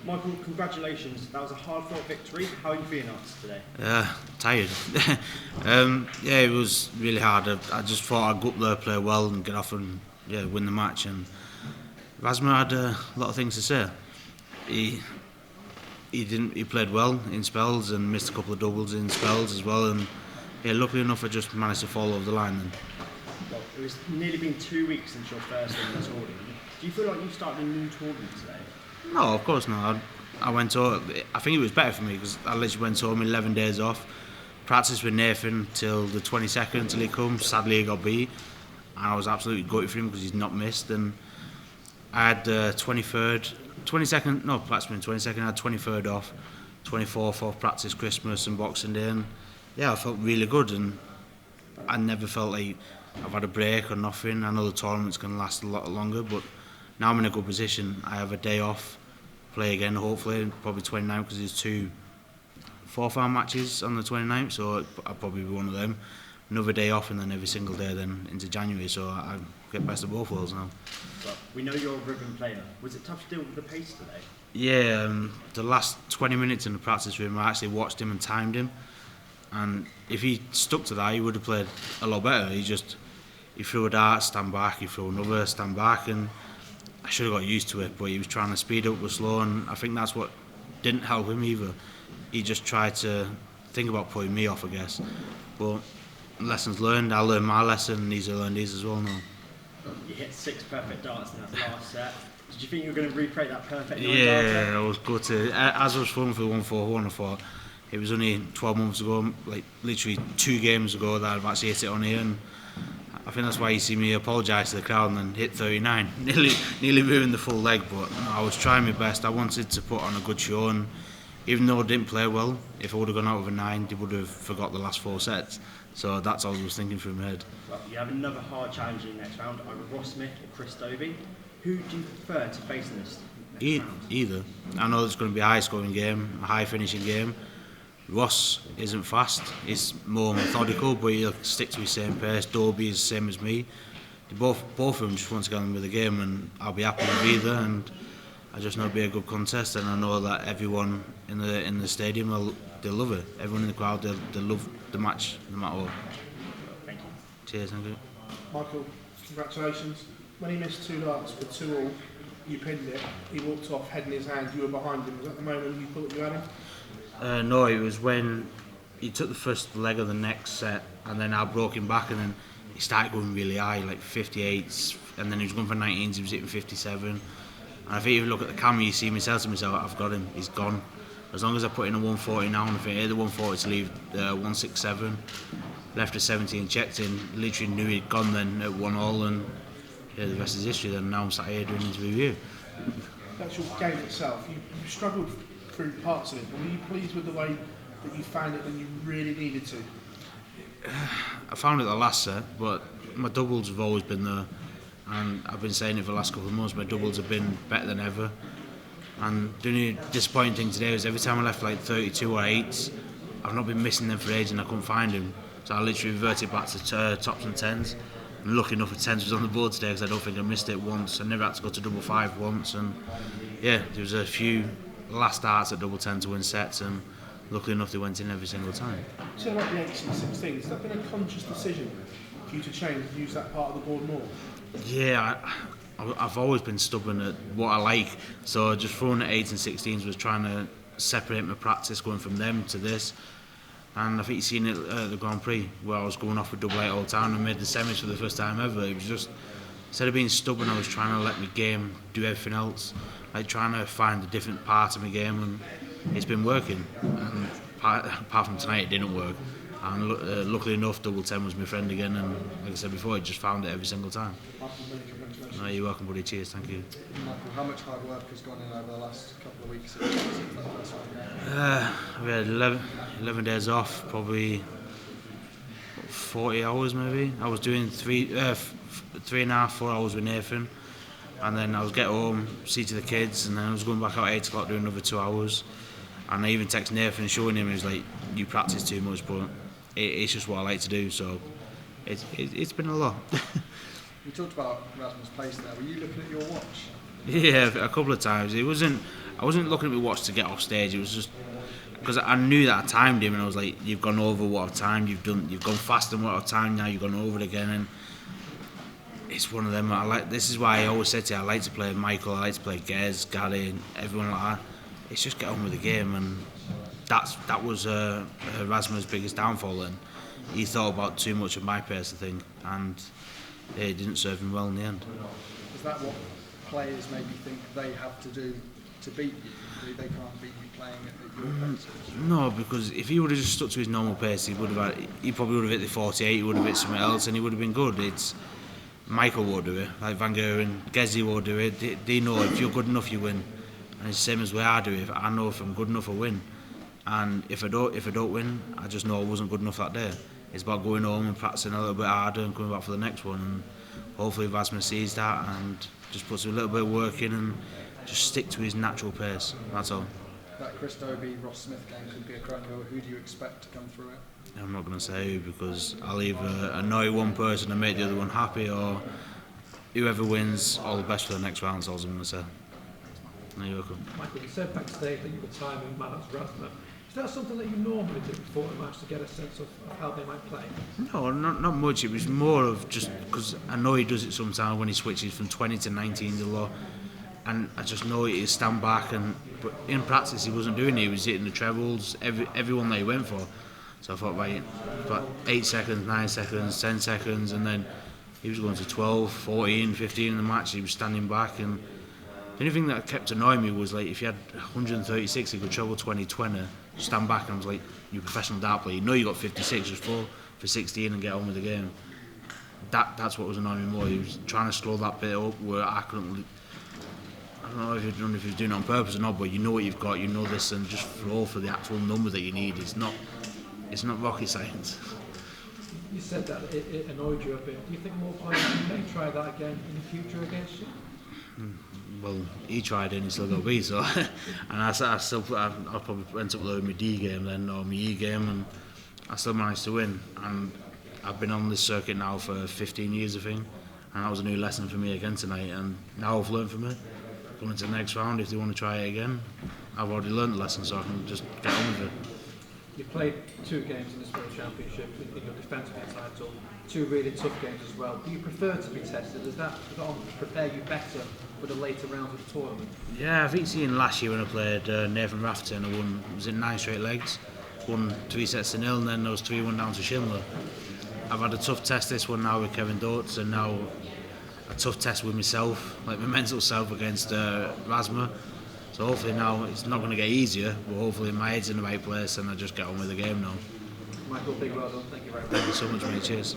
Michael, congratulations. That was a hard-fought victory. How are you feeling after today? Tired. Yeah, it was really hard. I just thought I'd go up there, play well, and get off and win the match. And Razma had a lot of things to say. He played well in spells and missed a couple of doubles in spells as well. And luckily enough, I just managed to fall over the line. Then. Well, it was nearly been 2 weeks since your first win in the tournament. Do you feel like you started a new tournament today? No, of course not. I went home. I think it was better for me because I literally went home 11 days off. Practiced with Nathan till the 22nd till he comes. Sadly, he got beat, and I was absolutely gutted for him because he's not missed. And I had 22nd. No, practice been 22nd. I had 23rd off, 24th off practice, Christmas and Boxing Day, and I felt really good. And I never felt like I've had a break or nothing. I know the tournament's going to last a lot longer, but now I'm in a good position. I have a day off, play again hopefully, probably 29th because there's 2 4-hour matches on the 29th, so I'll probably be one of them. Another day off and then every single day then into January, so I get best of both worlds now. Well, we know you're a rhythm player. Was it tough to deal with the pace today? Yeah, the last 20 minutes in the practice room I actually watched him and timed him, and if he stuck to that he would have played a lot better. He threw a dart, stand back, he threw another, stand back, and I should have got used to it, but he was trying to speed up or slow, and I think that's what didn't help him either. He just tried to think about putting me off, I guess. But lessons learned, I learned my lesson, and he's learned his as well now. You hit 6 perfect darts in that last set. Did you think you were going to recreate that perfect darts? Yeah, I was gutted. As I was fun for 1-4-1, I thought it was only 12 months ago, like literally 2 games ago, that I've actually hit it on here. And I think that's why you see me apologise to the crowd and then hit 39. nearly ruined the full leg, but I was trying my best. I wanted to put on a good show, and even though I didn't play well, if I would have gone out with a 9, they would have forgot the last 4 sets. So that's all I was thinking through my head. Well, you have another hard challenge in the next round, either Ross Smith or Chris Dobie. Who do you prefer to face in this next round? Either. I know it's going to be a high scoring game, a high finishing game. Ross isn't fast, he's more methodical, but he'll stick to his same pace. Dobie is the same as me. Both of them just want to get on with the game, and I'll be happy with either. And I just know it'll be a good contest, and I know that everyone in the stadium they'll love it. Everyone in the crowd they'll love the match no matter what. Thank you. Cheers, thank you. Michael, congratulations. When he missed 2 darts for 2-all, you pinned it. He walked off, head in his hand. You were behind him. Was that the moment you thought you had him? No, it was when he took the first leg of the next set, and then I broke him back, and then he started going really high, like 58s, and then he was going for 19s, he was hitting 57. And I think if you look at the camera, you see me say to myself, I've got him, he's gone. As long as I put in a 140 now, and if I hit the 140 to leave 167, left a 70 and checked in, literally knew he'd gone then at 1-all, and the rest is history. Then now I'm sat here doing this review. That's your game itself. You struggled through parts of it, but were you pleased with the way that you found it when you really needed to? I found it the last set, but my doubles have always been there, and I've been saying it for the last couple of months, my doubles have been better than ever. And the only disappointing thing today was every time I left like 32 or 8s, I've not been missing them for ages and I couldn't find them. So I literally reverted back to tops and 10s. And lucky enough, the 10s was on the board today because I don't think I missed it once. I never had to go to double 5 once, and there was a few last darts at double 10 to win sets, and luckily enough they went in every single time. So like the 8s and 16s, has that been a conscious decision for you to change and use that part of the board more? Yeah, I've always been stubborn at what I like, so just throwing at 8s and 16s was trying to separate my practice going from them to this. And I think you've seen it at the Grand Prix where I was going off with double 8 all the time and made the semis for the first time ever. It was just, instead of being stubborn, I was trying to let my game do everything else, like trying to find a different part of my game, and it's been working. And apart from tonight, it didn't work. And luckily enough, double 10 was my friend again, and like I said before, I just found it every single time. No, you're welcome, buddy. Cheers, thank you. Michael, how much hard work has gone in over the last couple of weeks? We had 11 days off, probably 40 hours maybe. I was doing 3.5, 4 hours with Nathan, and then I was get home, see to the kids, and then I was going back out at 8 o'clock doing another 2 hours. And I even texted Nathan showing him, he was like, you practice too much, but it's just what I like to do, so it's been a lot. You talked about Rasmus' pace there. Were you looking at your watch? Yeah, a couple of times. It wasn't. I wasn't looking at my watch to get off stage. It was just because I knew that I timed him, and I was like, "You've gone over what I've timed. You've gone faster than what I've timed. Now you've gone over it again." And it's one of them. This is why I always said to you, I like to play Michael. I like to play Gez, Gary, and everyone like that. It's just get on with the game, and that was Razma's biggest downfall. And he thought about too much of my pace, I think, and it didn't serve him well in the end. Is that what players maybe think they have to do to beat you? They can't beat you playing at your pace? No, because if he would have just stuck to his normal pace, he probably would have hit the 48, he would have hit something else, and he would have been good. Michael won't do it, like Van Geuren, Gezi won't do it. They know if you're good enough, you win. And it's the same as the way I do it. I know if I'm good enough, I win. And if I don't win, I just know I wasn't good enough that day. It's about going home and practicing a little bit harder and coming back for the next one. And hopefully Razma sees that and just puts a little bit of work in and just stick to his natural pace. That's all. That Chris Dobie, Ross Smith game could be a cracker. Who do you expect to come through it? I'm not going to say who, because I'll either annoy one person and make the other one happy, or whoever wins, all the best for the next round. That's all I'm going to say. You're welcome. Michael, you said backstage that you were timing Madars Razma. Is that something that you normally do before a match to get a sense of how they might play? No, not much. It was more of just because I know he does it sometimes when he switches from 20 to 19 to low, and I just know he'd stand back. But in practice, he wasn't doing it. He was hitting the trebles, everyone that he went for. So I thought, right, about 8 seconds, 9 seconds, 10 seconds, and then he was going to 12, 14, 15 in the match. He was standing back, and the only thing that kept annoying me was, like, if you had 136, he could treble 20, stand back, and I was like, you're a professional dart player, you know you got 56, just fall for 16 and get on with the game. That's what was annoying me more. He was trying to slow that bit up where I couldn't. I don't know if he was doing it on purpose or not, but you know what you've got, you know this, and just flow for the actual number that you need. It's not rocket science. You said that it annoyed you a bit. Do you think more players may try that again in the future against you? Well, he tried it and he still got beat, so and I probably went up there with my D game then, or my E game, and I still managed to win. And I've been on this circuit now for 15 years, I think, and that was a new lesson for me again tonight. And now I've learned from it. Coming to the next round, if they want to try it again, I've already learned the lesson, so I can just get on with it. You played 2 games in this World Championship in your defence of your title, 2 really tough games as well. Do you prefer to be tested? Does that prepare you better for the later rounds of the tournament? Yeah, I think seeing last year when I played Nathan Rafferty and I won, was in 9 straight legs, won 3 sets to 0, and then there was 3-1 down to Schindler. I've had a tough test this one now with Kevin Dotes, and now a tough test with myself, like my mental self against Razma. So hopefully now it's not going to get easier, but hopefully my head's in the right place and I just get on with the game now. Michael, big well done. Thank you very much. Thank you so much, mate. Cheers.